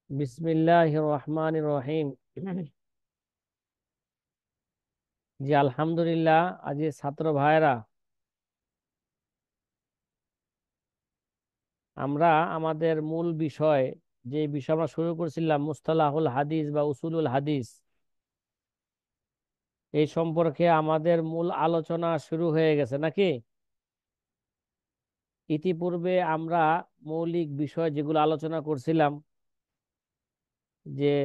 বিসমিল্লাহির রহমানির রহিম। জি আলহামদুলিল্লাহ। আজ ছাত্র ভাইরা, আমরা আমাদের মূল বিষয়, যে বিষয় আমরা শুরু করেছিলাম, মুস্তালাহুল হাদিস বা উসুলুল হাদিস, এই সম্পর্কে আমাদের মূল আলোচনা শুরু হয়ে গেছে নাকি? ইতিপূর্বে আমরা মৌলিক বিষয় যেগুলো আলোচনা করছিলাম, যে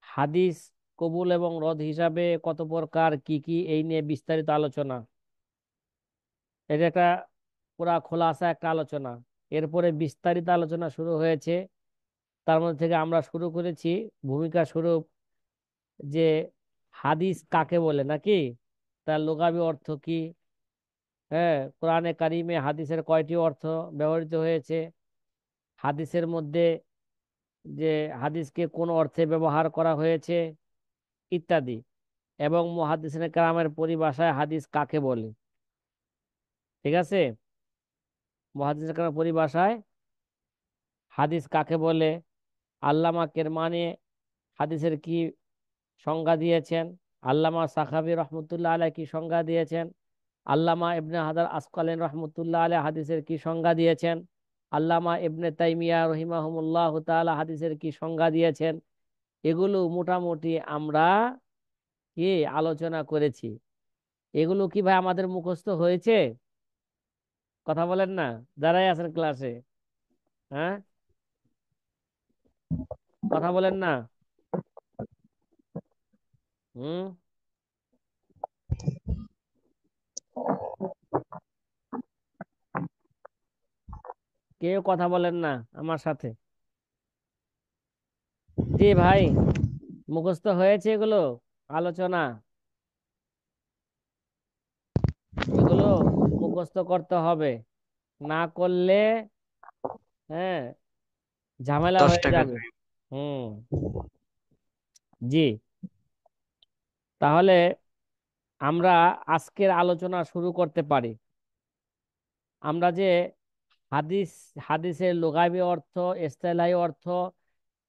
হাদিস কবুল এবং রদ হিসাবে কত প্রকার, কি কি, এই নিয়ে বিস্তারিত আলোচনা। এটা একটা পুরা খোলাসা একটা আলোচনা। এরপরে বিস্তারিত আলোচনা শুরু হয়েছে। তার মধ্যে থেকে আমরা শুরু করেছি ভূমিকা স্বরূপ, যে হাদিস কাকে বলে নাকি, তার লুগাবি অর্থ কি। হ্যাঁ, কোরআনে কারিমে হাদিসের কয়টি অর্থ ব্যবহৃত হয়েছে, হাদিসের মধ্যে যে হাদিসকে কোন অর্থে ব্যবহার করা হয়েছে ইত্যাদি। এবং মুহাদ্দিসিনে কেরামের পরিভাষায় হাদিস কাকে বলে। ঠিক আছে, মুহাদ্দিসিনে কেরামের পরিভাষায় হাদিস কাকে বলে, আল্লামা কেরমানি হাদিসের কি সংজ্ঞা দিয়েছেন, আল্লামা সাখাবি রহমতুল্লাহ আলাইহ কি সংজ্ঞা দিয়েছেন, আল্লামা ইবনে হাজার আসকালানী রহমতুল্লাহ আলাইহ হাদিসের কি সংজ্ঞা দিয়েছেন, আল্লামা ইবনে তাইমিয়া রহিমাহুমুল্লাহ তাআলা হাদিসের কি সংজ্ঞা দিয়েছেন, এগুলো মোটামুটি আমরা কি আলোচনা করেছি। এগুলো কি ভাই আমাদের মুখস্থ হয়েছে? কথা বলেন না, যারাই আছেন ক্লাসে। হ্যাঁ, কথা বলেন না। হুম, কেউ কথা বলেন না আমার সাথে। জি ভাই, মুখস্থ হয়েছে এগুলো আলোচনা? এগুলো মুখস্থ করতে হবে, না করলে হ্যাঁ ঝামেলা দশ হয়ে টাকা যাবে। করে। হুম, জি। তাহলে আমরা আজকের আলোচনা শুরু করতে পারি। আমরা যে হাদিস, হাদিসের লুগাবি অর্থ, ইসতিলাহি অর্থ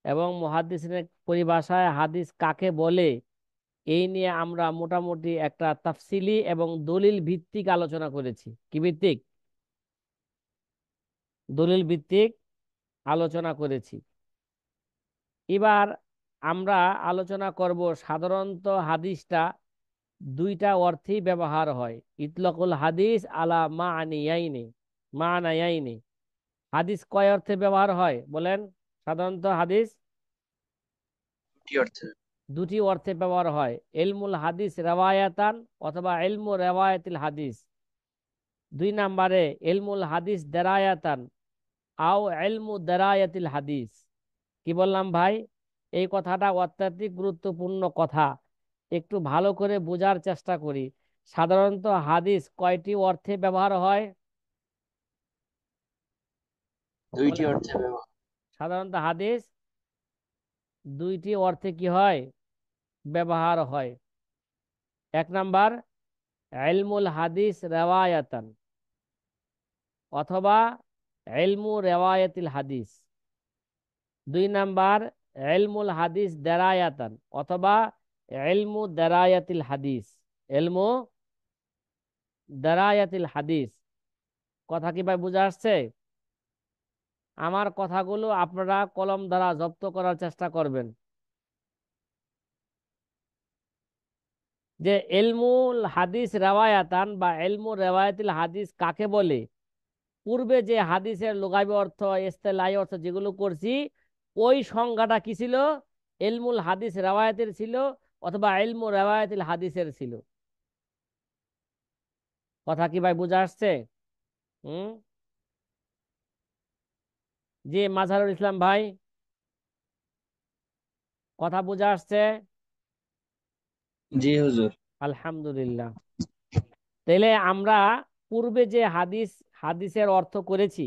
এবং মুহাদ্দিসিনের পরিভাষায় হাদিস কাকে বলে, এই নিয়ে আমরা মোটামুটি একটা তাফসিলি এবং দলিল ভিত্তিক আলোচনা করেছি। কি ভিত্তিক? দলিল ভিত্তিক আলোচনা করেছি। এবার আমরা আলোচনা করব, সাধারণত হাদিসটা দুইটা অর্থেই ব্যবহার হয়। ইতলাকুল হাদিস আলা মাআনিয়াইনি, মাআনায়াইনি। হাদিস কয় অর্থে ব্যবহার হয় বলেন? সাধারণত হাদিস কি অর্থে? দুটি অর্থে ব্যবহার হয়। ইলমুল হাদিস রেওয়ায়াতান, অথবা ইলমু রেওয়ায়াতিল হাদিস। দুই নাম্বারে ইলমুল হাদিস দেরায়াতান, আও ইলমু দেরায়াতিল হাদিস। কি বললাম ভাই? এই কথাটা অত্যাধিক গুরুত্বপূর্ণ কথা, একটু ভালো করে বোঝার চেষ্টা করি। সাধারণত হাদিস কয়টি অর্থে ব্যবহার হয় দুইটি বলেন? অর্থে ব্যবহার। সাধারণত হাদিস দুইটি অর্থে কি হয়, ব্যবহার হয়। এক নাম্বার ইলমুল হাদিস রেওয়ায়াতান, অথবা ইলমু রেওয়ায়াতিল হাদিস। দুই নাম্বার ইলমুল হাদিস দেরায়াতান, অথবা ইলমু দেরায়াতিল হাদিস। ইলমু দেরায়াতিল হাদিস। কথা কি ভাই বুঝা আসছে? আমার কথাগুলো আপনারা কলম দ্বারা জব্দ করার চেষ্টা করবেন। যে ইলমুল হাদিস রেওয়ায়াতান বা ইলমু রেওয়ায়াতিল হাদিস কাকে বলে, পূর্বে যে হাদিসের লুগাবি অর্থ, ইসতিলাহি অর্থ যেগুলো করছি, ওই সংজ্ঞাটা কি ছিল? ইলমুল হাদিস রেওয়ায়াতের ছিল, অথবা ইলমু রেওয়ায়াতিল হাদিসের ছিল। কথা কি ভাই বুঝা আসছে? হুম, জি মাজহারুল ইসলাম ভাই, কথা বুঝা আসছে? জি হুজুর। আলহামদুলিল্লাহ। তাহলে আমরা পূর্বে যে হাদিস, হাদিসের অর্থ করেছি,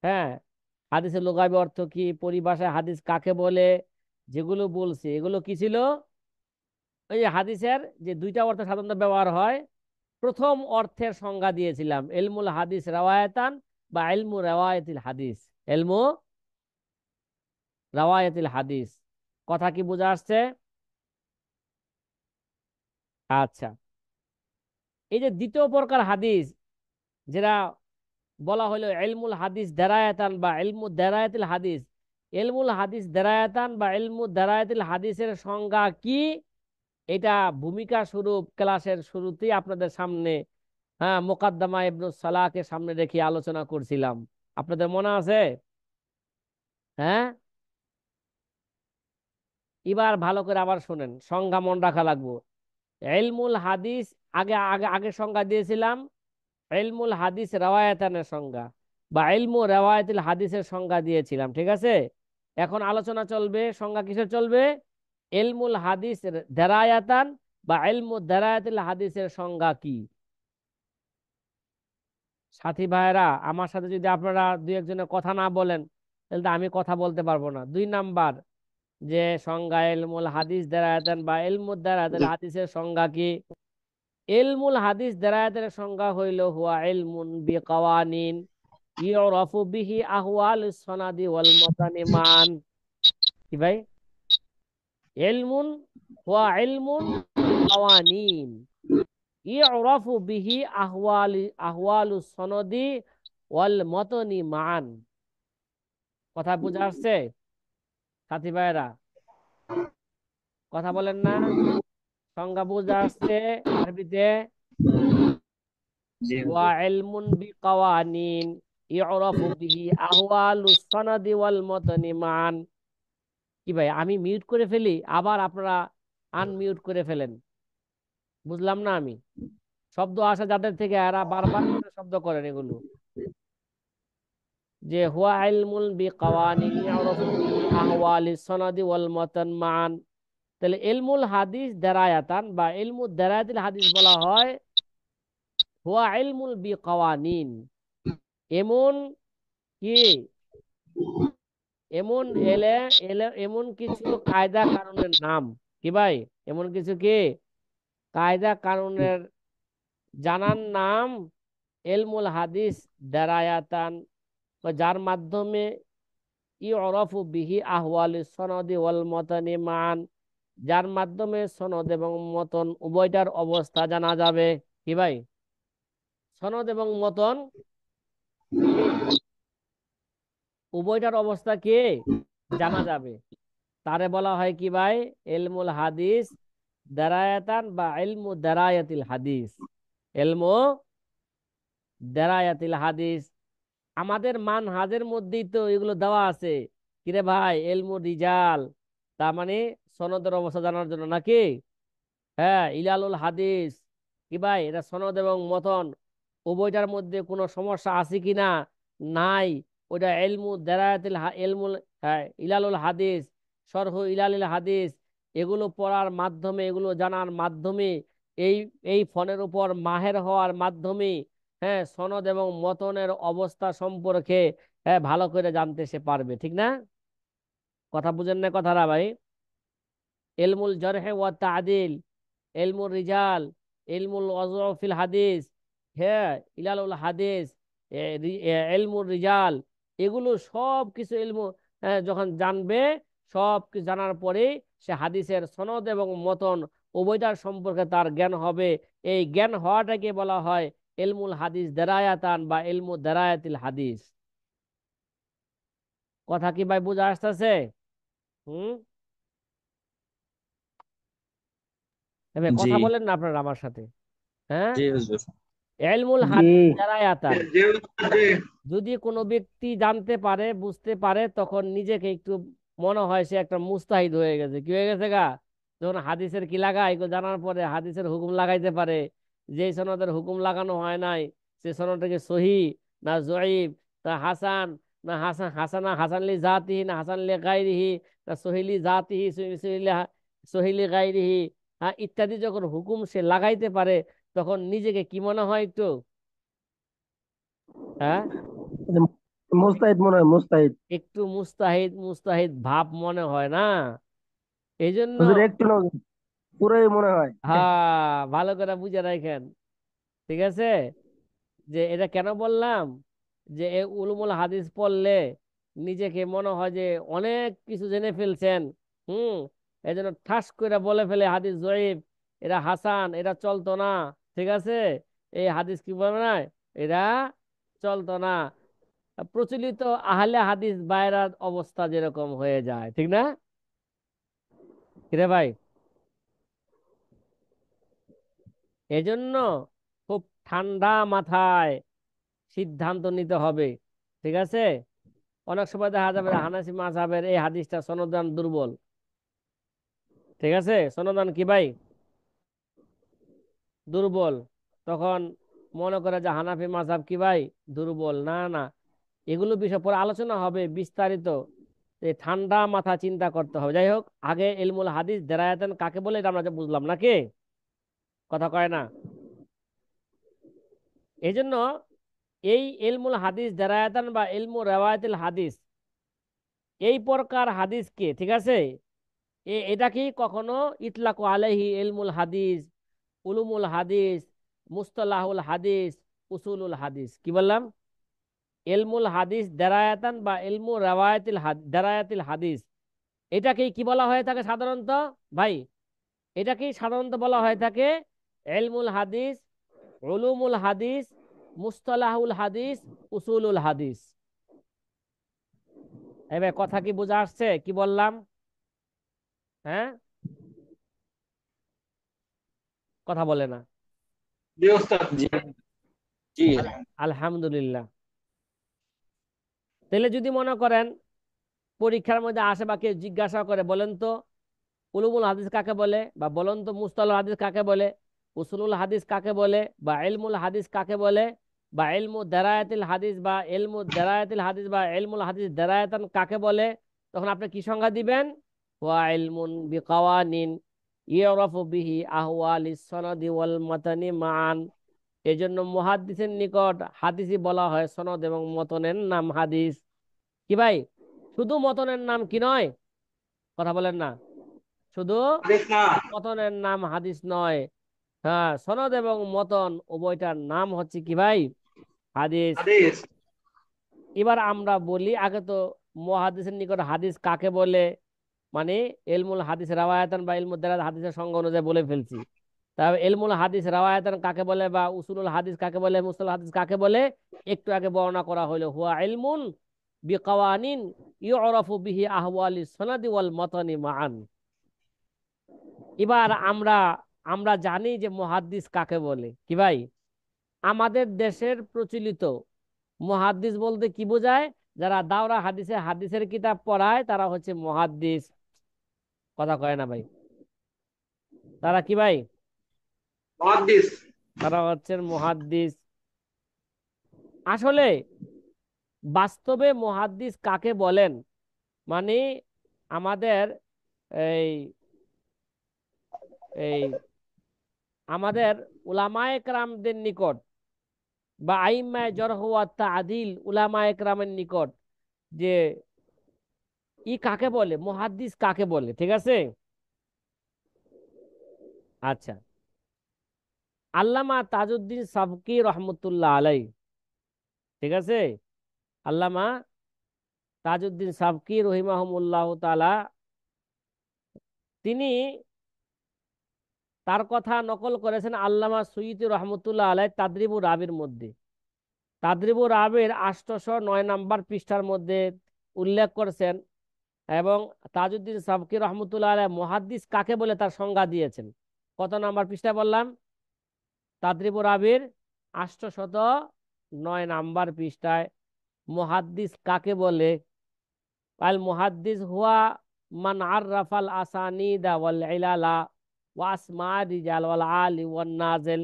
হ্যাঁ, হাদিসের লুগাবি অর্থ কি, পরিভাষায় হাদিস কাকে বলে, যেগুলো বলছি, এগুলো কি ছিল? ওই যে হাদিসের যে দুইটা অর্থ সাধারণত ব্যবহার হয়, প্রথম অর্থের সংজ্ঞা দিয়েছিলাম ইলমুল হাদিস রেওয়ায়াতান বা ইলমু রেওয়ায়াতিল হাদিস। ইলমু রাওয়ায়াতিল হাদিস। কথা কি বোঝা আসছে? আচ্ছা, এই যে দ্বিতীয় প্রকার হাদিস, যেটা বলা হলো ইলমুল হাদিস দারায়াতান বা ইলমু দারায়াতিল হাদিস, ইলমুল হাদিস দারায়াতান বা ইলমু দারায়াতিল হাদিসের সংজ্ঞা কি, এটা ভূমিকা স্বরূপ ক্লাসের শুরুতেই আপনাদের সামনে, হ্যাঁ, মুকাদ্দামা ইবনুস সালাহকে সামনে রেখে আলোচনা করছিলাম। আপনাদের মনে আছে? হ্যাঁ, এবার ভালো করে আবার শুনেন, সংজ্ঞা মনে রাখা লাগবে। ইলমুল হাদিস, আগে আগে আগে সংজ্ঞা দিয়েছিলাম ইলমুল হাদিস রাওয়ায়াতানের সংজ্ঞা, বা ইলমু রাওয়ায়াতিল হাদিসের সংজ্ঞা দিয়েছিলাম, ঠিক আছে? এখন আলোচনা চলবে, সংজ্ঞা কিসের চলবে? ইলমুল হাদিস দারায়াতান বা ইলমু দারায়াতিল হাদিসের সংজ্ঞা কি। সাথী ভাইরা, আমার সাথে যদি আপনারা দুই একজনের কথা না বলেন, তাহলে তো আমি কথা বলতে পারবো না। 2 নাম্বার, যে সংজ্ঞা ইলমুল হাদিস দারায়াতান বা ইলমু দারায়াতিল হাদিসের সংজ্ঞা কি। ইলমুল হাদিস দারায়াতের সংজ্ঞা হইল হুয়া ইলমুন বিকাওয়ানিন ইউরাফু বিহি আহওয়ালুস সনাদি ওয়াল মাতানি মান। কি ভাই? ইলমুন হুয়া ইলমুন বিকাওয়ানিন ইউরাফু বিহি আহওয়ালুস সনদি ওয়াল মাতানি মান। কথা বুঝা আসছে সাথী ভাইরা? কথা বলেন না? সংজ্ঞা বুঝা আসছে আরবিতে? জি ওয়া হুজুর। ইলমুন বিকাওয়ানিন ইউরাফু বিহি আহওয়ালুস সনাদি ওয়াল মাতানি মান। কি ভাই, আমি মিউট করে ফেলি, আবার আপনারা আনমিউট করে ফেলেন? বুঝলাম না আমি। শব্দ আসে যাদের থেকে, এরা বারবার করে শব্দ করেন এগুলো। যে হুয়া ইলমুল বিকাওয়ানিন ইউরাফু বিহি আহওয়ালিস সনাদি ওয়াল মাতান মান। তাহলে ইলমুল হাদিস দারায়াতান বা ইলমু দারায়াতিল হাদিস বলা হয় হুয়া ইলমুল বিকাওয়ানিন, এমন কি, এমন এলে এলে এমন কিছু কায়দা কানুনের নাম। কি ভাই? এমন কিছু কি কায়দা কানুনের জানার নাম এলমুল হাদিস দারায়াতান, বা যার মাধ্যমে ইউরাফু বিহি আহওয়ালি সনদি ওয়াল মতনি মান, যার মাধ্যমে সনদ এবং মতন উভয়টার অবস্থা জানা যাবে। কি ভাই? সনদ এবং মতন কি উভয়টার অবস্থা কি জানা যাবে, তারে বলা হয় কি ভাই? ইলমুল হাদিস দারায়াতান বা ইলমু দারায়াতিল হাদিস। ইলমু দারায়াতিল হাদিস। আমাদের মানহাজের মধ্যেই তো এগুলো দেওয়া আছে। কিরে ভাই, ইলমু রিজাল, তার মানে সনদের অবস্থা জানার জন্য নাকি? হ্যাঁ, ইলালুল হাদিস, কি ভাই, এটা সনদ এবং মতন উভয়টার মধ্যে কোনো সমস্যা আছে কিনা, নাই, ওইটা ইলমু দারায়াতিল ইলমুল, হ্যাঁ, ইলালুল হাদিস, শরহু ইলালিল হাদিস, এগুলো পড়ার মাধ্যমে, এগুলো জানার মাধ্যমে, এই এই ফোনের উপর মাহের হওয়ার মাধ্যমে, হ্যাঁ, সনদ এবং মতনের অবস্থা সম্পর্কে, হ্যাঁ, ভালো করে জানতে সে পারবে, ঠিক না? কথা বুঝেন না কথাটা ভাই? ইলমুল জারহ ওয়া তা'দিল, ইলমুল রিজাল, ইলমুল ওয়াযউ ফিল হাদিস, হ্যাঁ, ইলালুল হাদিস, ইলমুল রিজাল, এগুলো সব কিছু ইলমু, যখন জানবে, সব কিছু জানার পরে সে হাদিসের সনদ এবং মতন উভয়টার সম্পর্কে তার জ্ঞান হবে। এই জ্ঞান হওয়াটাকে বলা হয় ইলমুল হাদিস দারায়াতান বা ইলমু দারায়াতিল হাদিস। কথা কি ভাই বুঝা আসতেছে? হুম। এবার জি কথা বলেন না আপনারা আমার সাথে? হ্যাঁ, জি হুজুর। ইলমুল জি। হাদিস দারায়াতান, জি হুজুর, জি। যদি কোনো ব্যক্তি জানতে পারে, বুঝতে পারে, তখন নিজেকে একটু মনে হয় সে একটা মুস্তাহিদ হয়ে গেছে। কি হয়ে গেছে গা? যখন হাদিসের কি লাগায় এগুলো জানার পরে হাদিসের হুকুম লাগাইতে পারে। যে সনদের হুকুম লাগানো হয় নাই, সে সনদটাকে সহি না জয়ীব, না হাসান, না হাসান হাসানা হাসানলি জাতিহি না হাসানলি গাইরিহি, না সহিলি জাতিহি সহিলি সহিলি গাইরিহি, হ্যাঁ, ইত্যাদি যখন হুকুম সে লাগাইতে পারে, তখন নিজেকে কি মনে হয় একটু? হ্যাঁ, মুস্তাহিদ মনে হয়, মুস্তাহিদ। একটু মুস্তাহিদ মুস্তাহিদ ভাব মনে হয় না? এই জন্য, হুজুর একটু না, পুরোই মনে হয়। হ্যাঁ, ভালো করে বুঝে রাখেন, ঠিক আছে? যে এটা কেন বললাম, যে এ উলুমুল হাদিস পড়লে নিজেকে মনে হয় যে অনেক কিছু জেনে ফেলছেন। হুম। এই জন্য ঠাস করে বলে ফেলে হাদিস জয়ীফ, এরা হাসান, এরা চলতো না। ঠিক আছে, এই হাদিস কি বলে না, এরা চলতো না। প্রচলিত আহলে হাদিস বাইরার অবস্থা যেরকম হয়ে যায়, ঠিক না? কিরে ভাই, এজন্য খুব ঠান্ডা মাথায় সিদ্ধান্ত নিতে হবে। ঠিক আছে, অনেক সময় দেখা যাবে যে হানাফি মাযহাবের এই হাদিসটা সনদান দুর্বল। ঠিক আছে, সনদান কি ভাই, দুর্বল। তখন মনে করে যে হানাফি মাযহাব কি ভাই দুর্বল। না না, এগুলো বিষয় পরে আলোচনা হবে বিস্তারিত। এই ঠান্ডা মাথা চিন্তা করতে হবে। যাই হোক, আগে ইলমুল হাদিস দেরায়াতান কাকে বলে এটা আমরা যে বুঝলাম নাকি, কথা কয় না? এই জন্য এই ইলমুল হাদিস দেরায়াতান বা ইলমু রেওয়ায়াতুল হাদিস, এই প্রকার হাদিসকে, ঠিক আছে, এটা কি কখনো ইতলাকু আলাইহি ইলমুল হাদিস, উলুমুল হাদিস, মুস্তালাহুল হাদিস, উসুলুল হাদিস, কি বললাম? ইলমুল হাদিস দেরায়াতান বা ইলমু দেরায়াতিল হাদিস, এটাকেই কি বলা হয়ে থাকে সাধারণত ভাই? এটাকেই সাধারণত বলা হয়ে থাকে ইলমুল হাদিস, উলুমুল হাদিস, মুস্তালাহুল হাদিস, উসুলুল হাদিস। এবার কথা কি বোঝা আসছে কি বললাম? হ্যাঁ, কথা বলে না। জি ওস্তাদ, জি জি। আলহামদুলিল্লাহ। তাহলে যদি মনে করেন পরীক্ষার মধ্যে আসে বা কেউ জিজ্ঞাসা করে, বলেন তো উলুমুল হাদিস কাকে বলে, বা বলেন তো মুস্তালাহুল হাদিস কাকে বলে, উসুলুল হাদিস কাকে বলে, বা ইলমুল হাদিস কাকে বলে, বা ইলমু দারায়াতিল হাদিস বা ইলমু দারায়াতিল হাদিস বা ইলমুল হাদিস দারায়াতান কাকে বলে, তখন আপনি কি সংজ্ঞা দিবেন? ওয়া ইলমুন বিকাওয়ানিন ইউরাফু বিহি আহওয়ালিস সনদি ওয়াল মাতানি মান। এজন্য মুহাদ্দিসের নিকট হাদিসই বলা হয়, সনদ এবং মতনের নাম হাদিস। কি ভাই, শুধু মতনের নাম কি নয়, কথা বলেন না, শুধু হাদিস না, মতনের নাম হাদিস নয়। হ্যাঁ, সনদ এবং মতন উভয়টার নাম হচ্ছে কি ভাই, হাদিস। হাদিস। এবার আমরা বলি, আগে তো মুহাদ্দিসের নিকট হাদিস কাকে বলে, মানে ইলমুল হাদিস রাওয়ায়াতান বা ইলমুদ দারাত হাদিসের সংজ্ঞা অনুযায়ী বলে ফেলছি। তবে ইলমুল হাদিস রাওয়ায়াতান কাকে বলে বা উসুলুল হাদিস কাকে বলে, মুসতালাহ হাদিস কাকে বলে, একটু আগে বর্ণনা করা হলো, হুয়া ইলমুন বিকাওয়ানিন ইউরাফু বিহি আহওয়ালিস সনাদি ওয়াল মাতানি মান। এবার আমরা আমরা জানি যে মুহাদ্দিস কাকে বলে। কি ভাই, আমাদের দেশের প্রচলিত মুহাদ্দিস বলতে কি বোঝায়? যারা দাওরা হাদিসে হাদিসের কিতাব পড়ায় তারা হচ্ছে মুহাদ্দিস। কথা কয় না ভাই, তারা কি ভাই? মুহাদ্দিস। তারা হচ্ছেন মুহাদ্দিস। আসলে বাস্তবে মুহাদ্দিস কাকে বলেন, মানে আমাদের এই এই আমাদের উলামায়ে কেরামদের নিকট বা আইম্মায়ে জরহ ওয়া তা'দিল উলামায়ে কেরামের নিকট যে কাকে বলে, মুহাদ্দিস কাকে বলে, ঠিক আছে? আচ্ছা, আল্লামা তাজউদ্দিন সাবকি রহমতুল্লাহ আলাই, ঠিক আছে, আল্লামা তাজউদ্দিন সাবকি রহিমাহুমুল্লাহ তাআলা, তিনি তার কথা নকল করেছেন আল্লামা সুয়ুতী রহমতুল্লাহ আলাই তাদরিবু রাবির মধ্যে। তাদরিবু রাবির 809 নম্বর পৃষ্ঠার মধ্যে উল্লেখ করেছেন, এবং তাজউদ্দিন সাবকি রহমতুল্লাহ আলাই মুহাদ্দিস কাকে বলে তার সংজ্ঞা দিয়েছেন। কত নাম্বার পৃষ্ঠা বললাম? তাদরিবু রাবির 809 নম্বর পৃষ্ঠায় মুহাদ্দিস কাকে বলে, আল মুহাদ্দিস হুয়া মান আররাফাল আসানিদা ওয়াল ইলালা ওয়া আসমা রিজাল ওয়াল আলি ওয়ান নাজিল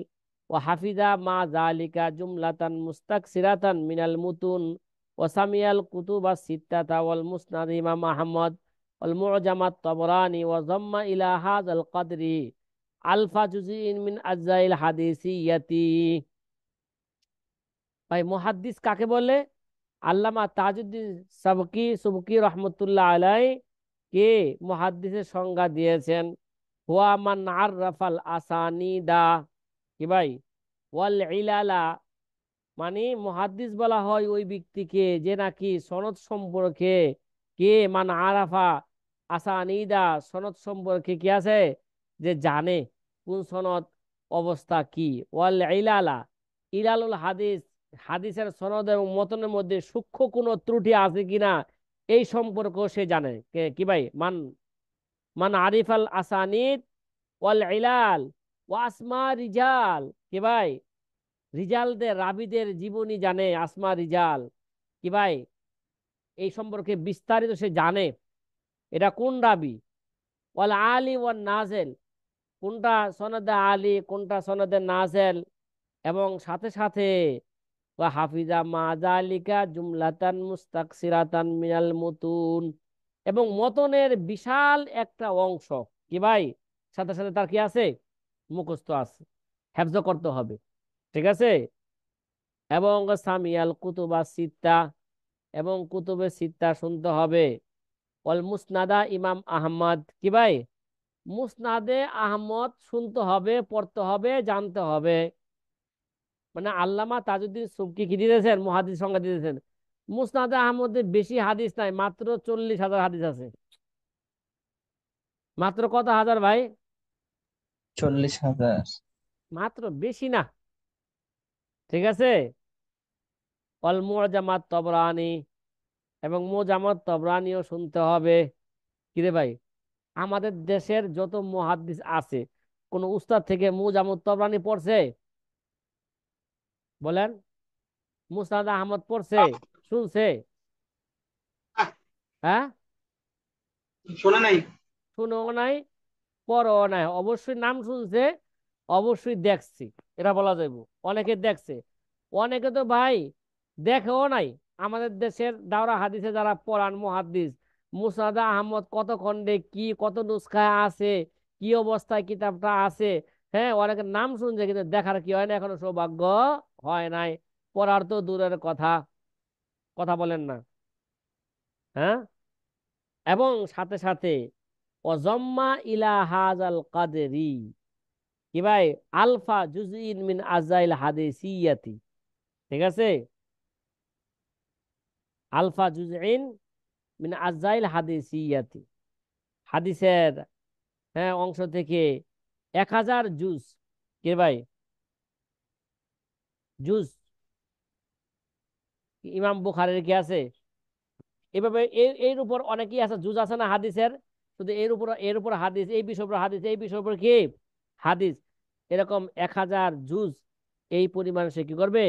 ওয়া হাফিজা মা যালিকা জুমলাতান মুস্তাকসিরাতান মিনাল মুতুন ওয়া সামিয়াল কুতুবা সিত্তাতা ওয়াল মুসনাদ ইমাম আহমদ ওয়াল মু'জামাত তাবরানি ওয়া যাম্মা ইলা হাযাল কদরি আলফা জুজিন মিন আজজাইল হাদিসিয়াতি। ভাই, মুহাদ্দিস কাকে বলে? আল্লামা তাজউদ্দিন সুবকি রহমতুল্লাহ আলাই কে মুহাদ্দিসের সংজ্ঞা দিয়েছেন, হুয়া মান আররাফাল আসানিদা, কি ভাই, ওয়াল ইলালা, মানে মুহাদ্দিস বলা হয় ওই ব্যক্তিকে যে নাকি সনদ সম্পর্কে কে মান আরাফা আসানিদা, সনদ সম্পর্কে কি আছে যে জানে কোন সনদ অবস্থা কি। ওয়াল ইলালা, ইলালুল হাদিস, হাদিসের সনদ এবং মতনের মধ্যে সূক্ষ্ম কোনো ত্রুটি আছে কিনা এই সম্পর্ক সে জানে। কে কি ভাই? মান মান আরিফাল আসানিদ ওয়াল ইলাল ওয়া আসমা রিজাল, কি ভাই? রিজালদের রাবিদের জীবনী জানে, আসমা রিজাল, কি ভাই? এই সম্পর্কে বিস্তারিত সে জানে। এটা কোন রাবি? ওয়াল আলী ওয়ান নাজেল, কোনটা সনদে আলী কোনটা সনদে নাজেল। এবং সাথে সাথে ওয়া হাফিজা মা যালিকা জুমলাতান মুস্তাকসিরাতান মিনাল মুতুন, এবং মতনের বিশাল একটা অংশ, কি ভাই? সাথে সাথে তার কি আছে? মুখস্থ আছে, হেফজ করতে হবে। ঠিক আছে। এবং সামিয়াল কুতুবা সিত্তা, এবং কুতুবে সিত্তা শুনতে হবে। অল মুসনাদা ইমাম আহমদ, কি ভাই? মুসনাদে আহমদ শুনতে হবে, পড়তে হবে, জানতে হবে। মানে আল্লামা তাজউদ্দিন সুবকি কি দিয়েছেন? মুহাদ্দিস সংজ্ঞা দিয়েছেন। মুসনাদে আহমদের বেশি হাদিস নাই, মাত্র 40,000 হাদিস আছে। মাত্র কত হাজার ভাই? 40,000। মাত্র, বেশি না। ঠিক আছে। অল মুআজামাত তবরানি, এবং মুআজামাত তবরানিও শুনতে হবে। কিরে ভাই, আমাদের দেশের যত মুহাদ্দিস আছে কোন উস্তাদ থেকে মুআজামাত তবরানি পড়ছে? বলেন। মুসনাদ আহমদ পড়ছে? শুনছে? হ্যাঁ? শোনা নাই। শুনো নাই, পড়ো নাই, অবশ্যই নাম শুনছে, অবশ্যই দেখছি, এটা বলা যাবে। অনেকে দেখছে, অনেকে তো ভাই দেখেও নাই। আমাদের দেশের দাওরা হাদিসে যারা পড়ান মুহাদ্দিস, মুসনাদ আহমদ কত খণ্ডে কি কত নুসখায় আছে, কি অবস্থায় কিতাবটা আছে, হ্যাঁ, অনেকে নাম শুনছে কিন্তু দেখার কি হয় না, এখনো সৌভাগ্য হয় নাই। পড়ার তো দূরের কথা। কথা বলেন না? হ্যাঁ। এবং সাথে সাথে অজম্মা ইলা হাজাল কাদেরি, কি ভাই? আলফা জুজইন মিন আজাইল হাদিসিয়াতি। ঠিক আছে। আলফা জুজইন মিন আজাইল হাদিসিয়াতি, হাদিসের, হ্যাঁ, অংশ থেকে 1,000 জুজ, কি ভাই? জুজ ইমাম বুখারীর কি আছে? এভাবে এর উপর অনেকেই আছে, জুজ আছে না হাদিসের, শুধু এর উপর হাদিস, এই বিষয়ের উপর হাদিস, এই বিষয়ের উপর কি হাদিস, এরকম 1,000 জুজ। এই পরিমাণ সে কি করবে?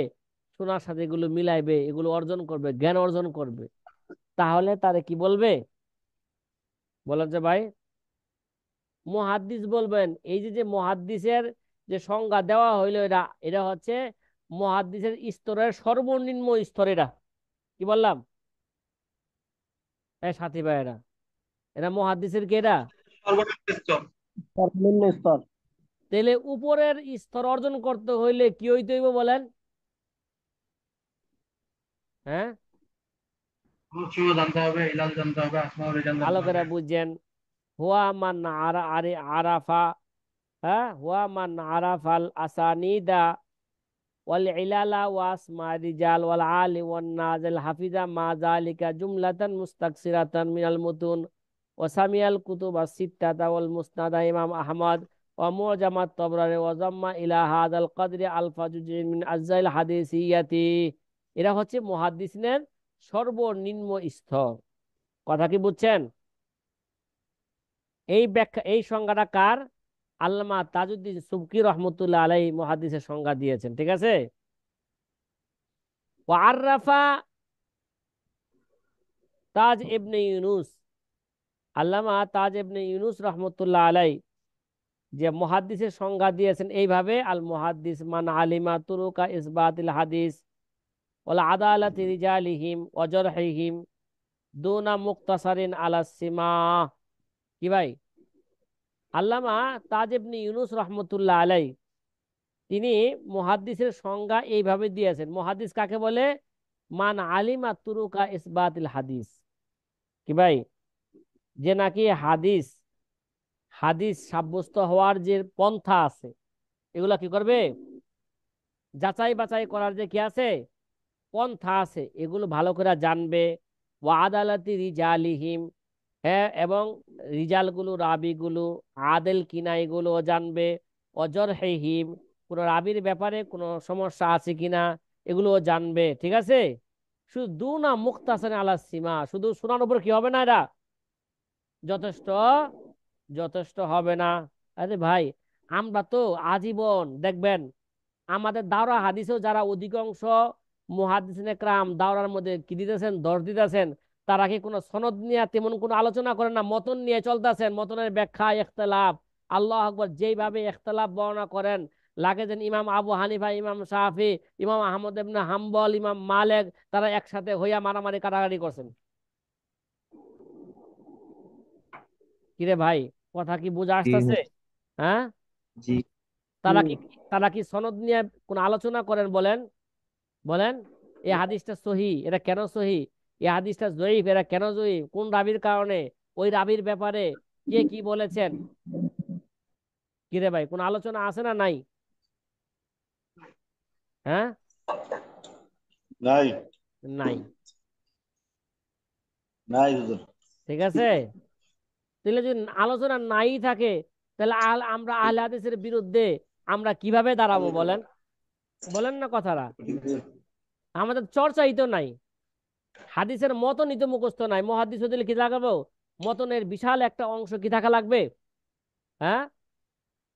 শোনার সাথে এগুলো মিলাইবে, এগুলো অর্জন করবে, জ্ঞান অর্জন করবে। তাহলে তারে কি বলবে? বলেন যে ভাই মুহাদ্দিস বলবেন। এই যে যে মুহাদ্দিসের যে সংজ্ঞা দেওয়া হইলো, এটা এটা হচ্ছে মুহাদ্দিসের স্তরের সর্বনিম্ন স্তর। এটা কি বললাম? এই সাথী ভাইয়েরা, এটা মুহাদ্দিসের কি? এটা সর্বনিম্ন স্তর। সর্বনিম্ন স্তর। তাহলে উপরের স্তর অর্জন করতে হইলে কি হইতে হইব বলেন? হ্যাঁ, মুর্শিদও জানতে হবে, ইলাল জানতে হবে, আসমাউল রিজাল ভালো জানতে করে হবে। বুঝছেন। হুয়া মান আরাফা, হ্যাঁ, হুয়া মান আরাফাল আসানিদা ওয়াল ইলালা ওয়া আসমা রিজাল ওয়াল আলি ওয়ান নাজিল হাফিজা মা যালিকা জুমলাতান মুস্তাকসিরাতান মিনাল মুতুন ওয়া সামিয়াল কুতুব আস-সিত্তাতা ওয়াল মুসনাদা ইমাম আহমদ ওয়া মুজামাত তাবরানি ওয়া জাম্মা ইলা হাদাল কদরি আলফা জুজইন মিন আজাইল হাদিসিয়াতি। এরা হচ্ছে মুহাদ্দিসিনের সর্বনিম্ন স্তর। কথা কি বুঝছেন? এই ব্যাখ্যা, এই সংজ্ঞাটা কার? আল্লামা তাজউদ্দিন সুবকি রহমতুল্লাহ আলাইহি মুহাদ্দিসের সংজ্ঞা দিয়েছেন। ঠিক আছে। ওয়ার্রাফা তাজ ইবনে ইউনুস, আল্লামা তাজ ইবনে ইউনুস রহমতুল্লাহ আলাই যে মুহাদ্দিসের সংজ্ঞা দিয়েছেন এইভাবে: আল মুহাদ্দিস মান আলিমা তুরুকা ইসবাতিল হাদিস ওয়াল আদালাতি রিজালিহিম ওয়া জারহিহিম দুনা মুক্তাসারিন আলা সিমা। কি ভাই? আল্লামা তাজ ইবনে ইউনুস রহমতুল্লাহ আলাই তিনি মুহাদ্দিসের সংজ্ঞা এইভাবে দিয়েছেন। মুহাদ্দিস কাকে বলে? মান আলিমা তুরুকা ইসবাতিল হাদিস, কি ভাই? যে নাকি হাদিস, হাদিস সাব্যস্ত হওয়ার যে পন্থা আছে এগুলা কি করবে? যাচাই বাছাই করার যে কি আছে, পন্থা আছে, এগুলো ভালো করে জানবে। ওয়া আদালাতি রিজালিহিম, হ্যাঁ, এবং রিজালগুলো, রাবিগুলো আদেল কিনা এগুলো জানবে। অজর হেহিম, কোনো রাবির ব্যাপারে কোনো সমস্যা আছে কিনা এগুলোও জানবে, ঠিক আছে। শুধু দু না মুখতাসান আলা সীমা, শুধু শোনার উপর কি হবে না, এরা যথেষ্ট যথেষ্ট হবে না। আরে ভাই, আমরা তো আজীবন দেখবেন আমাদের দাওরা হাদিসেও যারা অধিকাংশ মুহাদ্দিসিনে কেরাম দাওরার মধ্যে কি দিতেছেন, দর্শ দিতেছেন, তারা কি কোনো সনদ নিয়ে তেমন কোনো আলোচনা করেন না, মতন নিয়ে চলতেছেন, মতনের ব্যাখ্যা ইখতিলাফ। আল্লাহ আকবার, যেইভাবে ইখতিলাফ বর্ণনা করেন, লাগে যেন ইমাম আবু হানিফা, ইমাম শাফি, ইমাম আহমদ ইবনে হাম্বল, ইমাম মালিক তারা একসাথে হইয়া মারামারি কাটাকাটি করছেন। কিরে ভাই, কথা কি বোঝা জি আসতেছে? হ্যাঁ, জি। তারা কি তারা কি সনদ নিয়ে কোন আলোচনা করেন? বলেন বলেন, এই হাদিসটা সহি, এটা কেন সহি? এই হাদিসটা জয়ীফ, এটা কেন জয়ীফ? কোন রাবির কারণে? ওই রাবির ব্যাপারে কে কি বলেছেন? কিরে ভাই, কোন আলোচনা আছে না নাই? হ্যাঁ, নাই নাই। নাই হুজুর। ঠিক আছে, তাহলে যদি আলোচনা নাই থাকে, তাহলে আমরা আহলে হাদিসের বিরুদ্ধে আমরা কিভাবে দাঁড়াবো বলেন? বলেন না কথাটা। আমাদের চর্চাই তো নাই, হাদিসের মতনই তো মুখস্থ নাই। মুহাদ্দিস হতে কি লাগাবো? মতনের বিশাল একটা অংশ কি থাকা লাগবে? হ্যাঁ,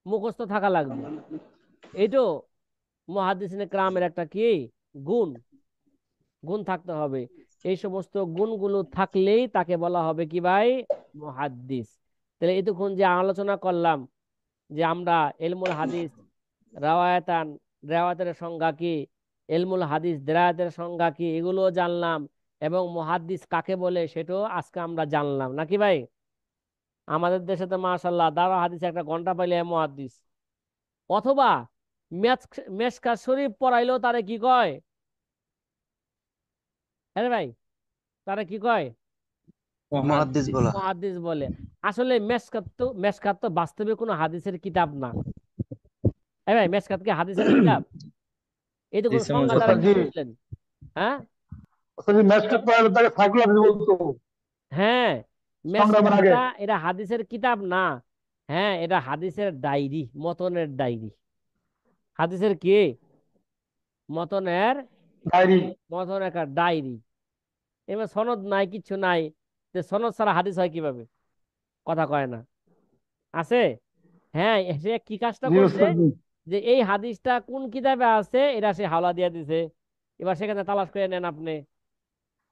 মুখস্থ থাকা লাগবে। এই তো মুহাদ্দিসিনে কেরামের একটা কি গুণ, গুণ থাকতে হবে। এই সমস্ত গুণগুলো থাকলেই তাকে বলা হবে কি ভাই, মুহাদ্দিস। তাহলে এতক্ষণ যে আলোচনা করলাম যে আমরা ইলমুল হাদিস রাওয়ায়াতান, রাওয়ায়াতের সংজ্ঞা কি, ইলমুল হাদিস দেরায়াতের সংজ্ঞা কি, এগুলো জানলাম। এবং মুহাদ্দিস কাকে বলে সেটাও আজকে আমরা জানলাম, নাকি ভাই? আমাদের দেশে তো মাশাআল্লাহ দাওরা হাদিস একটা ঘন্টা পাইলে মুহাদ্দিস। অথবা মেশকাত শরীফ পড়াইলেও তারে কি কয়? হ্যাঁ ভাই, তারা কি কয়? মুহাদ্দিস মহাদ্দিস। বলা। মুহাদ্দিস বলে। আসলে মেশকাত তো বাস্তবে কোনো হাদিসের কিতাব না। হ্যাঁ ভাই, মেশকাত কি হাদিসের কিতাব? এই তো জি কোন সংজ্ঞা হুজুর। দ্বারা কি জি। বুঝলেন? হ্যাঁ, যদি ম্যাচটা পারে তাকে সাইকোলজি বলতো হ্যাঁ, সংগ্রামের আগে। মেশকাতটা এটা হাদিসের কিতাব না। হ্যাঁ, এটা হাদিসের ডায়েরি, মতনের ডায়েরি। হাদিসের কি? মতনের, ডায়েরি। মতন একটা ডায়েরি। এবার সনদ নাই, কিচ্ছু নাই, যে সনদ ছাড়া হাদিস হয় কিভাবে? কথা কয় না, আছে। হ্যাঁ, সে কি কাজটা জি করছে, ওস্তাদ জি। যে এই হাদিসটা কোন কিতাবে আছে এটা সে হাওলা দিয়ে দিছে। এবার সেখানে তালাশ করে নেন আপনি,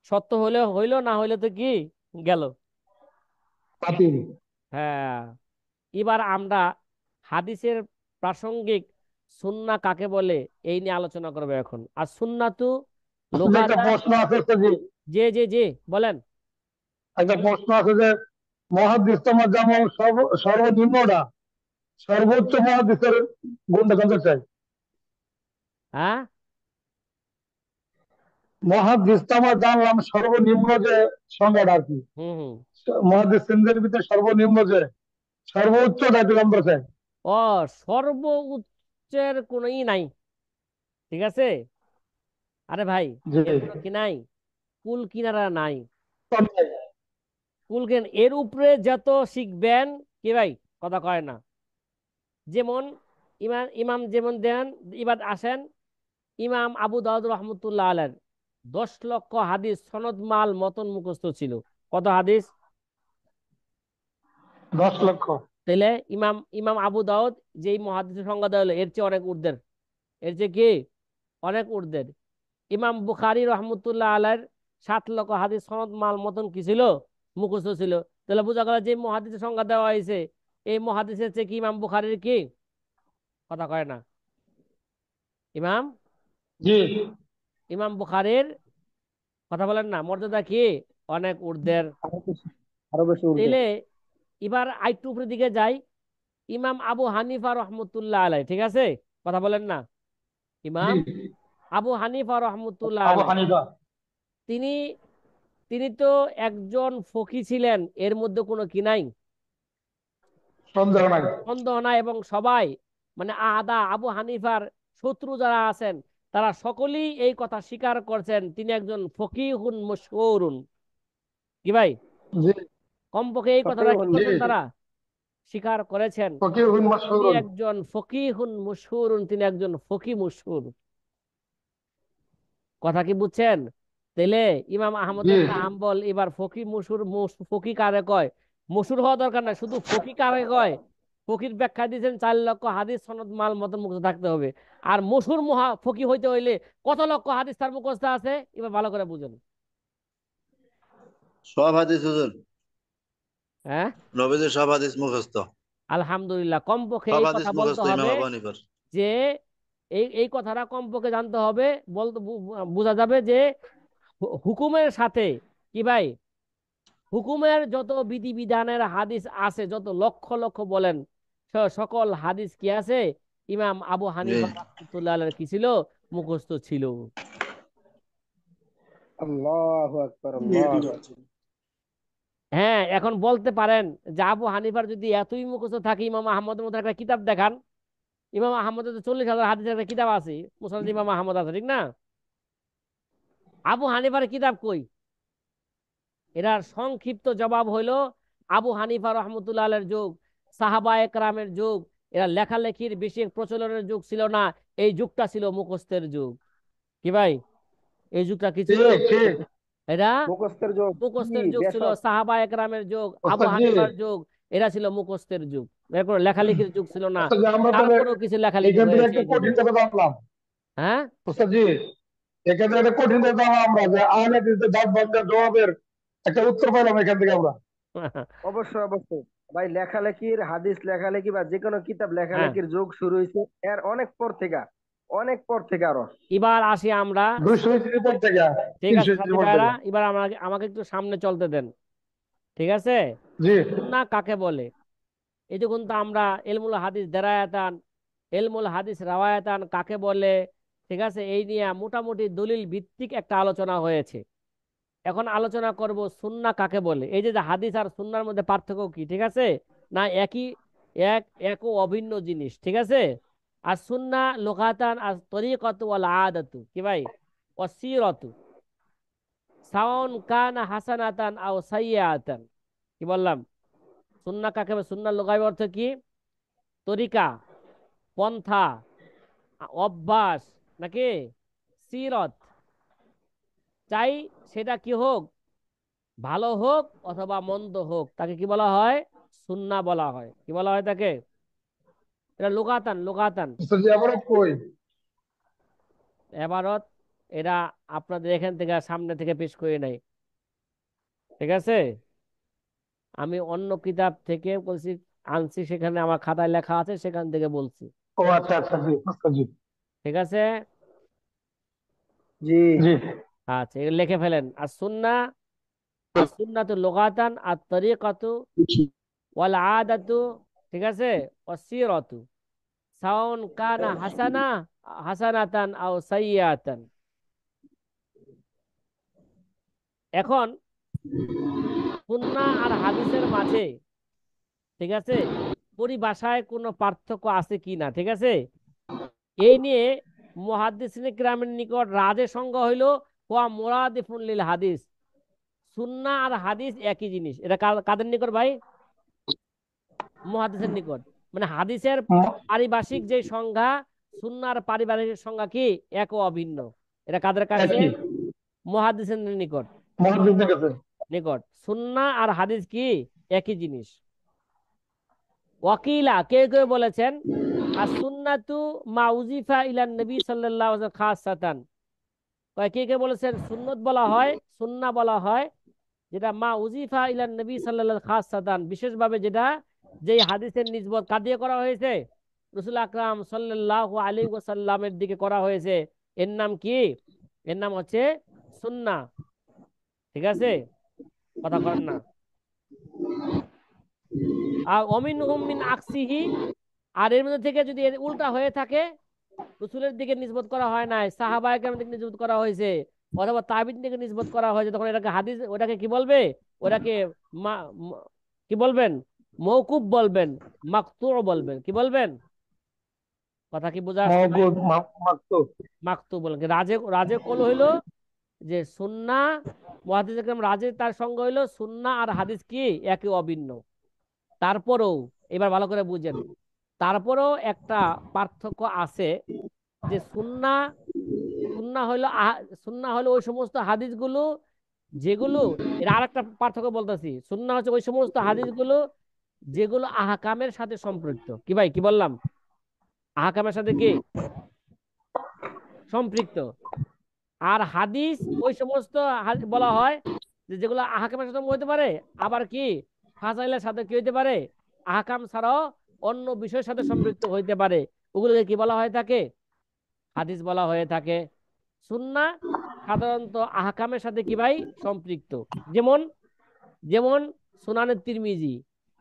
সত্য হলে হইলো, না হইলে তো কি গেল। বাতিল। হ্যাঁ, এবার আমরা হাদিসের প্রাসঙ্গিক সুন্নাহ কাকে বলে এই নিয়ে আলোচনা করবো এখন। আর সুন্নাতু আসলে একটা লুগাতান, প্রশ্ন আছে ওস্তাদ জি। জি জি জি, বলেন। একটা প্রশ্ন আছে যে মহাদিস তোমার যেমন সর্বনিম্নটা, সর্বোচ্চ মহাদিসের গুণটা জানতে চাই। হ্যাঁ, মহাদিস তো আমরা জানলাম সর্বনিম্ন যে সংজ্ঞাটা আর কি, হুম হুম। মহাদিস শ্রেণীর ভিতরে সর্বনিম্ন যে সর্বোচ্চটা একটু জানতে চাই। ও, সর্ব উচ্চের কোনো ই নাই, ঠিক আছে। আরে ভাই, জি। এর কোনো কি নাই, কুল কিনারা নাই। কম নাই। কুল এর উপরে যত শিখবেন, কি ভাই, কথা কয় না। যেমন ইমাম ইমাম যেমন দেন, এবার আসেন ইমাম আবু দাউদ রহমতুল্লাহ আলাইহির 10 লক্ষ হাদিস সনদ মাল মতন মুখস্থ ছিল। কত হাদিস? 10 লক্ষ। তাইলে ইমাম ইমাম আবু দাউদ যেই মহাদিসের সংজ্ঞা দেওয়া হলো, এর চেয়ে অনেক ঊর্ধ্বের। এর চেয়ে কি অনেক ঊর্ধ্বের। ইমাম বুখারী রহমতুল্লাহ আলাইহির 7 লক্ষ হাদিস সনদ মাল মতন কি ছিল, মুখস্থ ছিল। তাহলে বোঝা গেল যে মহাদিসের সংজ্ঞা দেওয়া হয়েছে, এই মহাদিসের চেয়ে কি ইমাম বুখারীর কি, কথা কয় না, ইমাম জি। ইমাম বুখারীর, কথা বলেন না, মর্যাদা কি অনেক ঊর্ধ্বের। আরো বেশি, আরো বেশি উর্দু। তাইলে এবার আরেকটু উপরের দিকে যাই, ইমাম আবু হানিফা রহমতুল্লাহ আলাই, ঠিক আছে, কথা বলেন না, জি। ইমাম আবু হানিফা রহমতুল্লাহ আবু আলাই, হানিফা। তিনি তিনি তো একজন ফকি ছিলেন, এর মধ্যে কোনো কি নাই, সন্দেহ নাই। সন্দেহ নাই। এবং সবাই মানে আদা আবু হানিফার শত্রু যারা আছেন তারা সকলেই এই কথা স্বীকার করছেন তিনি একজন ফকিহুন মশহুরুন। কি ভাই, জি কমপক্ষে এই কথাটা কি ফকিহুন, জি করছেন, তারা স্বীকার করেছেন ফকিহুন তিনি মাশহুরুন। একজন ফকিহুন মশহুরুন, তিনি একজন ফকি মশহুর। কথা কি বুঝছেন? তাইলে ইমাম আহমদ জি ইবনে হাম্বল এবার ফকি মশহুর, ফকি কারে কয়? মশহুর হওয়া দরকার না, শুধু ফকি কারে কয়? ফকির ব্যাখ্যা দিয়েছেন 4 লক্ষ হাদিস সনদ মাল মতো মুখস্থ থাকতে হবে। আর মশহুর মহা ফকি হইতে হইলে কত লক্ষ হাদিস তার মুখস্থ আছে, এবার ভালো করে বুঝুন। সব হাদিস হুজুর, হ্যাঁ, নবীদের সব হাদিস মুখস্থ। আলহামদুলিল্লাহ, কমপক্ষে সব এই হাদিস কথা বলতে মুখস্থ ইমাম হবে আবু হানিফার। যে এই এই কথাটা কমপক্ষে জানতে হবে, বলতে বোঝা যাবে যে হুকুমের সাথে, কি ভাই, হুকুমের যত বিধিবিধানের হাদিস আছে, যত লক্ষ লক্ষ বলেন, সকল হাদিস কি আছে ইমাম আবু জি হানিফা রাহমাতুল্লাহ আলাইহির কি ছিল? মুখস্থ ছিল। আল্লাহু আকবার, আল্লাহু আকবার। হ্যাঁ, এখন বলতে পারেন যে আবু হানিফার যদি এতই মুখস্থ থাকে, ইমাম আহমদের মধ্যে একটা কিতাব দেখান। ইমাম আহমদের তো 40,000 হাদিসের একটা কিতাব আছে, মুসনাদ ইমাম আহমদ আছে, ঠিক না? আবু হানিফার কিতাব কই? এটার সংক্ষিপ্ত জবাব হইল আবু হানিফা রহমতুল্লাহ আলাইহির যুগ, সাহাবা একরামের যুগ, এরা লেখালেখির বেশি প্রচলনের যুগ ছিল না। এই যুগটা ছিল মুখস্থের যুগ। কি ভাই, এই যুগটা কি ছিল? ঠিক ঠিক। এরা মুখস্থের যোগ। জি মুখস্থের যুগ ছিল, বেশক। সাহাবা একরামের যুগ, আবু ওস্তাদ জি, হানিফার যুগ, এরা ছিল মুখস্থের যুগ। এরপর লেখালেখির যুগ ছিল না, ওস্তাদ জি, আমরা তাহলে তারপরেও কিছু লেখালেখি এখান থেকে হয়েছে একটা এই যুগে। কঠিন কথা জানলাম। হ্যাঁ, ওস্তাদ জি, এখান থেকে একটা কঠিন কথা জানলাম আমরা, যে আহলে হাদিসের দাঁত ভাঙ্গা জবাবের একটা উত্তর পেলাম এখান থেকে আমরা। অবশ্যই অবশ্যই। ভাই লেখালেখির, হাদিস লেখালেখি বা যে কোনো কিতাব হ্যাঁ। লেখালেখির যুগ শুরু হয়েছে এর অনেক পর থেকে, অনেক পর থেকে আরো। এবার আসি আমরা। 200 পর থেকে, ঠিক আছে 300 সাথী পর ভাইরা, থেকে। এবার আমাকে আমাকে একটু সামনে চলতে দেন। ঠিক আছে, জি সুন্নাহ কাকে বলে? এই যে কিন্তু আমরা এলমুল হাদিস দেরায়াতান, এলমুল হাদিস রাওয়ায়াতান কাকে বলে, ঠিক আছে, এই নিয়ে মোটামুটি দলিল ভিত্তিক একটা আলোচনা হয়েছে। এখন আলোচনা করব সুন্নাহ কাকে বলে। এই যে যে হাদিস আর সুন্নাহর মধ্যে পার্থক্য কি, ঠিক আছে, না একই, এক ও অভিন্ন জিনিস, ঠিক আছে? আর সুন্নাহ লুগাতান আর তরিকাতু ওয়াল আদাতু, কি ভাই, ওয়াসিরাতু, সাওয়ান কানা হাসানাতান আও সাইয়্যাতান। কি বললাম? সুন্নাহ কাকে বলে? সুন্নাহ লুগাবি অর্থ কি? তরিকা, পন্থা, অভ্যাস, নাকি সিরত, চাই সেটা কি হোক, ভালো হোক অথবা মন্দ হোক, তাকে কি বলা হয়? সুন্নাহ বলা হয়। কি বলা হয় তাকে? এটা লুগাতান, লুগাতান ওস্তাদ জি, আমরা কই? এবারত, এরা আপনাদের এখান থেকে সামনে থেকে পেশ করে নাই। ঠিক আছে, আমি অন্য কিতাব থেকে বলছি, আনছি, সেখানে আমার খাতায় লেখা আছে, সেখান থেকে বলছি। ও আচ্ছা আচ্ছা, জি ওস্তাদ জি। ঠিক আছে, জি জি আচ্ছা, এটা লিখে ফেলেন। আর সুন্নাহ, আর সুন্নাতু লুগাতান আর তরিকাতু ওয়াল আদাতু, ঠিক আছে, ওয়াসিরাতু, সাওন কানা হাসানা, হাসানাতান আও সাইয়্যাতান। এখন সুন্নাহ আর হাদিসের মাঝে, ঠিক আছে, পরিভাষায় কোনো পার্থক্য আছে কি না, ঠিক আছে, এই নিয়ে মুহাদ্দিসিন কিরামের নিকট রাজের সংজ্ঞা হইল ওয়া মুরাদিফুন লিল হাদিস। সুন্নাহ আর হাদিস একই জিনিস। এটা কাদের নিকট ভাই? মুহাদ্দিসের নিকট। মানে হাদিসের পারিভাষিক যে সংজ্ঞা, সুন্নাহর পারিভাষিক সংজ্ঞা কি? এক ও অভিন্ন। এটা কাদের কাছে? একই। মুহাদ্দিসের নিকট। মহাদিসের কাছে। নিকট সুন্নাহ আর হাদিস কি? একই জিনিস। ওয়াকিলা, কেউ কেউ বলেছেন আর সুন্নাতু মা উজিফা ইলান নবী সাল্লাল্লাহু আলাইহি খাসাতান। কে কে বলেছেন সুন্নত বলা হয়, সুন্নাহ বলা হয় যেটা মা উজিফা ইলান নবী সাল্লাল্লাহু খাসাতান, বিশেষভাবে যেটা, যেই হাদিসের নিসবত কার দিয়ে করা হয়েছে? রাসূল আকরাম সাল্লাল্লাহু আলাইহি ওয়াসাল্লামের দিকে করা হয়েছে। এর নাম কি? এর নাম হচ্ছে সুন্নাহ। ঠিক আছে, কথা করেন না। আর অমিনহুম মিন আকসিহি, আর এর মধ্যে থেকে যদি এর উল্টা হয়ে থাকে, রসুলের দিকে নিসবত করা হয় নাই, সাহাবা একরামের দিকে নিসবত করা হয়েছে, অথবা তাবিঈন দিকে নিসবত করা হয়েছে, তখন এটাকে হাদিস, ওটাকে কি বলবে? ওটাকে কি বলবেন? মওকুফ বলবেন, মাকতু বলবেন। কি বলবেন? কথা কি বোঝা আসছে ভাই? মওকুদ মাকতুব। মাকতুব বলেন রাজে, রাজে কল হইলো যে সুন্না, মুহাদ্দিস একরাম রাজে তার সঙ্গে হইলো সুন্না আর হাদিস কি একে অভিন্ন। তারপরেও এবার ভালো করে বুঝেন, তারপরেও একটা পার্থক্য আছে যে সুন্না, সুন্না হইলো সুন্না হলো ওই সমস্ত হাদিসগুলো যেগুলো, এর আর একটা পার্থক্য বলতেছি, সুন্না হচ্ছে ওই সমস্ত হাদিসগুলো যেগুলো আহকামের সাথে সম্পৃক্ত। কি ভাই কি বললাম? আহকামের সাথে কি সম্পৃক্ত। আর হাদিস ওই সমস্ত বলা হয় যে যেগুলো আহকামের সাথে হইতে পারে, আবার কি ফাজাইলের সাথে কি হইতে পারে, আহকাম ছাড়াও অন্য বিষয়ের সাথে সম্পৃক্ত হইতে পারে, ওগুলোকে কি বলা হয়ে থাকে? হাদিস বলা হয়ে থাকে। সুন্নাহ সাধারণত আহকামের সাথে কি ভাই সম্পৃক্ত। যেমন, যেমন সুনানে তিরমিজি,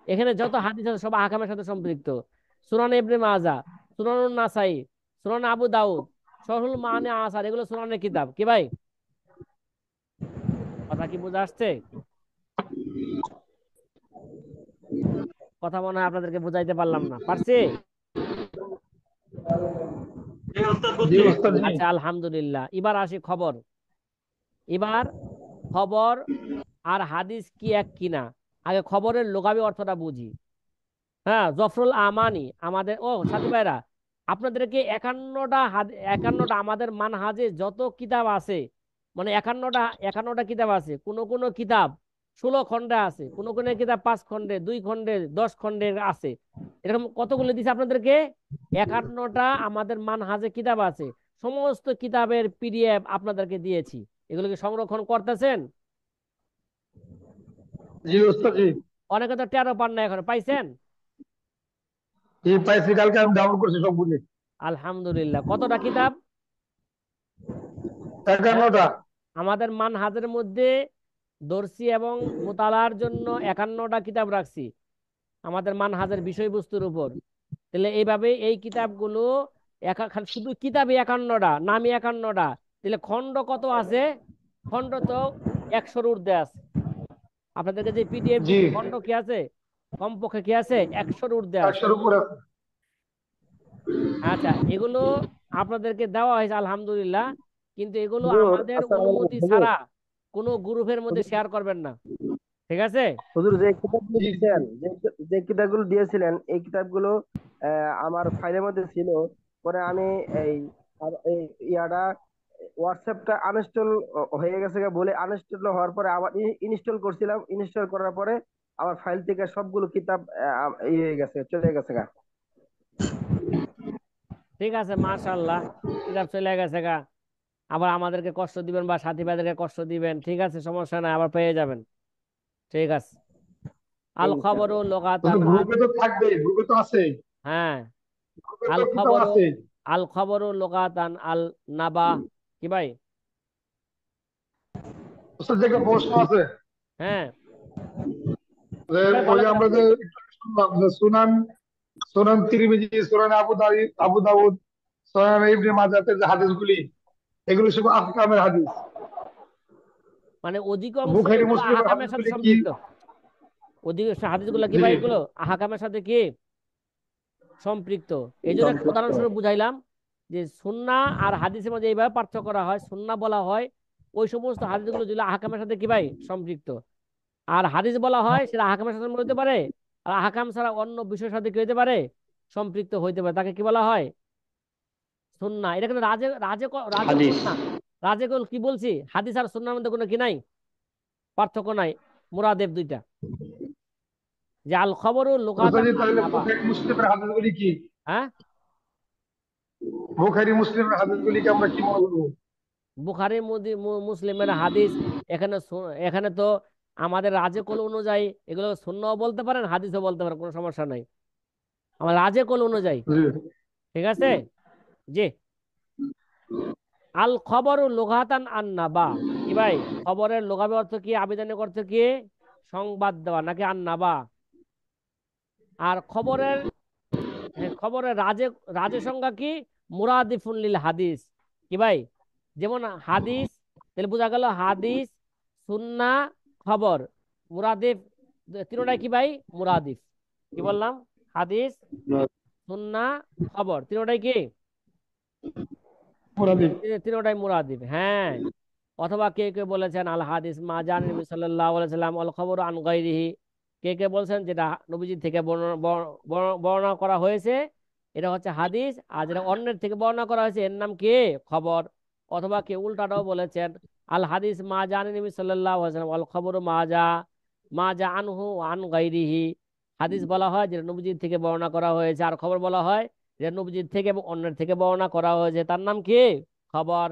এখানে যত হাদিস আছে সব আহকামের সাথে সম্পৃক্ত। সুনানে ইবনে মাজা, সুনানুন নাসাই, সুনানে আবু দাউদ, শরহুল মাআনি আসার, এগুলো সুনানের কিতাব। কি ভাই কথা কি বোঝা আসছে? কথা মনে হয় আপনাদেরকে বুঝাইতে পারলাম না, পারছি? জি ওস্তাদ জি বুঝছি। ওস্তাদ জি। আচ্ছা আলহামদুলিল্লাহ, এবার আসি খবর। এবার খবর আর হাদিস কি এক কিনা, আগে খবরের লোগাবি অর্থটা বুঝি। হ্যাঁ, জফরুল আমানি আমাদের, ও সাথী ভাইরা, আপনাদেরকে 51টা আমাদের মানহাজে যত কিতাব আছে, মানে 51টা কিতাব আছে, কোন কোন কিতাব 16 খণ্ডে আছে, কোন কোন কিতাব 5 খণ্ডে, 2 খণ্ডে, 10 খণ্ডে আছে। এরকম কতগুলো দিছে আপনাদেরকে? 51টা আমাদের মানহাজে কিতাব আছে। সমস্ত কিতাবের পিডিএফ আপনাদেরকে দিয়েছি, এগুলোকে সংরক্ষণ করতেছেন? জি ওস্তাদ জি। অনেকে তো টেরও পান না, এখন পাইছেন? জি পাইছি, কালকে আমি ডাউনলোড করছি সবগুলি। আলহামদুলিল্লাহ। কতটা কিতাব? হ্যাঁ, 51টা। আমাদের মানহাজের মধ্যে দর্সি এবং মোতালার জন্য 51টা কিতাব রাখছি আমাদের মানহাজের বিষয়বস্তুর উপর। তাহলে এইভাবে এই কিতাবগুলো শুধু কিতাবই 51টা, নামই 51টা, তাহলে খণ্ড কত আছে? খণ্ড তো 100-র ঊর্ধ্বে আছে। আপনাদেরকে যে পিডিএফ জি দিচ্ছি, খণ্ড কি আছে? কমপক্ষে কি আছে? 100-র ঊর্ধ্বে আছে। 100-র উপরে আছে। আচ্ছা, এগুলো আপনাদেরকে দেওয়া হয়েছে আলহামদুলিল্লাহ, কিন্তু এগুলো হুজুর আমাদের আসসালামু আলাইকুম। অনুমতি হুজুর, ছাড়া কোনো গ্রুপের মধ্যে শেয়ার করবেন না, ঠিক আছে? হুজুর যে কিতাবগুলো জি দিচ্ছেন, যে কিতাবগুলো দিয়েছিলেন, এই কিতাবগুলো আমার ফাইলের মধ্যে ছিল। পরে আমি এই এই ইয়াটা হোয়াটসঅ্যাপটা আনইনস্টল হয়ে গেছে বলে, আনইনস্টল হওয়ার পরে আবার ইনস্টল করছিলাম। ইনস্টল করার পরে আমার ফাইল থেকে সবগুলো কিতাব ইয়ে হয়ে গেছে, চলে গেছে গা। ঠিক আছে, মাশাআল্লাহ, কিতাব চলে গেছে গা। আবার আমাদেরকে কষ্ট দিবেন বা সাথী ভাইদেরকে কষ্ট দিবেন, ঠিক আছে, সমস্যা নাই, আবার পেয়ে যাবেন। ঠিক আছে। আল খবরু ইনশাআল্লাহ। তো লুগাতান গ্রুপে তো থাকবে, গ্রুপে তো আছে, হ্যাঁ, গ্রুপে আল তো কিতাব খবরু, আছে। আল খবরু লুগাতান আল নাবা। কি ভাই? ওস্তাদ যে একটা প্রশ্ন আছে, হ্যাঁ, যে এবার ওই ভালো যে করে আমরা যে বুঝেন। একটু শুনলাম যে সুনান, সুনান তিরমিজি, সুনান আবু দাউদ, সুনান ইবনে মাজাতে যে হাদিসগুলি, এগুলো সব আহকামের হাদিস। মানে অধিকাংশ বুখারী এগুলো মুসলিমের আহকামের সাথে হাদিসগুলি কি? সম্পৃক্ত। অধিকাংশ হাদিসগুলো কি জি ভাই, এগুলো আহকামের সাথে কি সম্পৃক্ত। এই জন্য একটা সম্পৃক্ত। উদাহরণস্বরূপ বুঝাইলাম যে সুন্নাহ আর হাদিসের মধ্যে এইভাবে পার্থক্য করা হয়। সুন্নাহ বলা হয় ওই সমস্ত হাদিসগুলো যেগুলো আহকামের সাথে কি ভাই সম্পৃক্ত, আর হাদিস বলা হয় সেটা আহকামের সাথে হতে পারে, আর আহকাম ছাড়া অন্য বিষয়ের সাথে কি হতে পারে, সম্পৃক্ত হইতে পারে, তাকে কি বলা হয়? সুন্নাহ। এটা কিন্তু রাজে রাজে রাজে কল হাদিস। না, রাজে কল কি বলছি, হাদিস আর সুন্নাহর মধ্যে কোনো কি নাই, পার্থক্য নাই, মুরাদেব দুইটা। যে আল খবরু লুগাতান ওস্তাদ আন তাহলে নাবা। বুখারী মুসলিমের হাদিসগুলি কি? হ্যাঁ, বুখারী মুসলিমের হাদিসগুলিকে আমরা কি মনে করবো? বুখারী মুসলিমের হাদিস, এখানে এখানে তো আমাদের রাজে কল অনুযায়ী এগুলো সুন্নাহও বলতে পারেন, হাদিসও বলতে পারেন, কোনো সমস্যা নাই আমার রাজে কল অনুযায়ী। জি ঠিক আছে, জি। আল খবরু লুগাতান আন নাবা। কি ভাই, খবরের লুগাবি অর্থ কি, আবিধানিক অর্থ কি? সংবাদ দেওয়া নাকি আন নাবা। আর খবরের, হ্যাঁ, খবরের রাজে, রাজে সংজ্ঞা কি? মুরাদিফুন লিল হাদিস। কি ভাই, যেমন হাদিস, তাহলে বোঝা গেল হাদিস, সুন্নাহ, খবর, মুরাদিফ, তিনটাই কি ভাই মুরাদিফ। কি বললাম? হাদিস, সুন্নাহ, খবর, তিনটাই কি? মুরাদি। তিনটাই মুরাদিফ। হ্যাঁ, অথবা কে কে বলেছেন আল হাদিস মা জান নবী সাল্লাল্লাহু আলাইহি সাল্লাম আল খবর আন গায়রিহি, কে কে বলছেন যেটা নবীজি থেকে বর্ণনা করা হয়েছে এটা হচ্ছে হাদিস, আর যেটা অন্যের থেকে বর্ণনা করা হয়েছে এর নাম কি? খবর। অথবা কে উল্টাটাও বলেছেন আল হাদিস মা জান নবী সাল্লাল্লাহু আলাইহি সাল্লাম আল খবর মা যা আনহু আন গায়রিহি। হাদিস বলা হয় যেটা নবীজি থেকে বর্ণনা করা হয়েছে, আর খবর বলা হয় যেটা নবীজি থেকে এবং অন্যের থেকে বর্ণনা করা হয়েছে, তার নাম কি? খবর।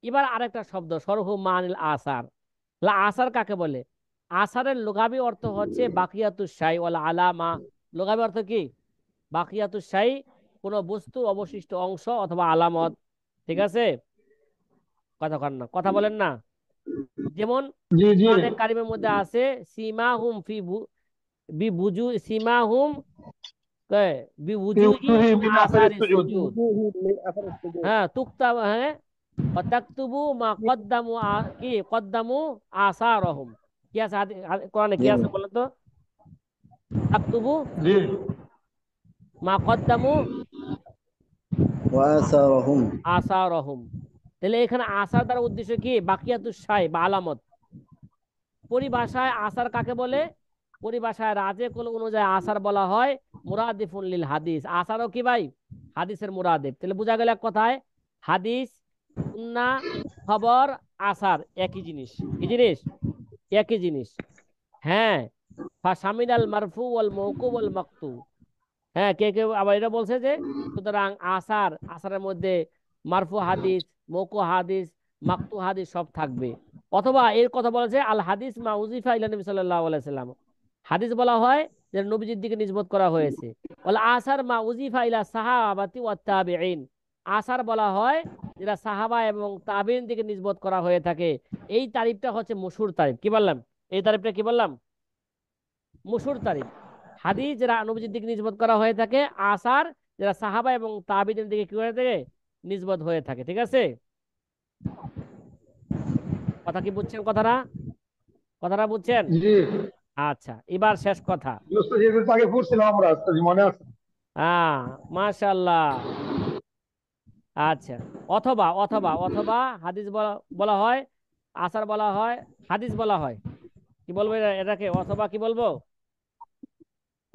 এবার আরেকটা শব্দ সরহু মানিল আসার। আসার কাকে বলে? আসারের লুগাবি অর্থ হচ্ছে বাকিয়াতুস শাই ওয়াল আলামা। লুগাবি অর্থ কি? বাকিয়াতুস শাই, কোনো বস্তুর অবশিষ্ট অংশ অথবা আলামত। ঠিক আছে? কথা কন না, কথা বলেন না। যেমন জি জি। কোরআনে কারিমের মধ্যে আছে সীমাহুম বিবুজু সীমাহুম বিবুজুহি ইউতুহি মিন মিন আসারিস আসারিস সুজুদ। সুজুদ। হ্যাঁ, তুকতাব, হ্যাঁ, ওয়াতাকতুবু মা কদ্দামু কি কদ্দামু আসারহুম। কি আছে কোরআনে কি জি আছে বলেন তো? তাকতুবু জি মা কদ্দামু ওয়াসারহুম। আসারহুম। তাহলে এখানে আসার দ্বারা উদ্দেশ্য কি? বাকিয়াতুস শাই বা আলামত। পরিভাষায় আসার কাকে বলে? পরিভাষায় রাজে কুল অনুযায়ী আসার বলা হয় মুরাদিফুন লিল হাদিস। আসারও কি ভাই? হাদিসের মুরাদিফ। তাহলে বোঝা গেল এক কথায় হাদিস, সুন্নাহ, খবর, আসার একই জিনিস। কি জিনিস? একই জিনিস। হ্যাঁ, ফাসামিনাল মারফু ওয়াল মওকু ওয়াল মাকতু। হ্যাঁ, কে কে আবার এটা বলছে যে সুতরাং আসারের মধ্যে মারফু হাদিস, মওকু হাদিস, মাকতু হাদিস সব থাকবে। অথবা এর কথা বলেছে আল হাদিস মা উজিফা ইলা নবী সাল্লাল্লাহু আলাইহি সাল্লাম। হাদিস বলা হয় যে নবীজির দিকে নিসবত করা হয়েছে। ওয়াল আসার মা উজিফা ইলা সাহাবাতি ওয়াত তাবিঈন। আসার বলা হয় যেটা সাহাবা এবং তাবিঈন দিকে নিসবত করা হয়ে থাকে। এই তারিফটা হচ্ছে মশহুর তারিফ। কি বললাম? এই তারিফটা কি বললাম? মশহুর তারিফ। হাদিস যেটা নবীজির দিকে নিসবত করা হয়ে থাকে, আসার যেটা সাহাবা এবং তাবিঈনের দিকে কি হয়ে থাকে? নিসবত হয়ে থাকে। ঠিক আছে? কথা কি বুঝছেন? কথাটা কথাটা বুঝছেন? জি। আচ্ছা, এবার শেষ কথা। দোস্ত যেগুলো আগে পড়ছিলাম আমরা, মনে আছে? হ্যাঁ, মাশাআল্লাহ। আচ্ছা, অথবা অথবা অথবা হাদিস বলা বলা হয়, আসার বলা হয়, হাদিস বলা হয়। কি বলবো এটাকে? অথবা কি বলবো?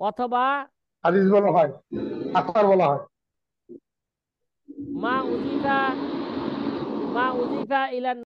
অথবা হাদিস বলা হয়, আসার বলা হয়। মা উজিফা ইলান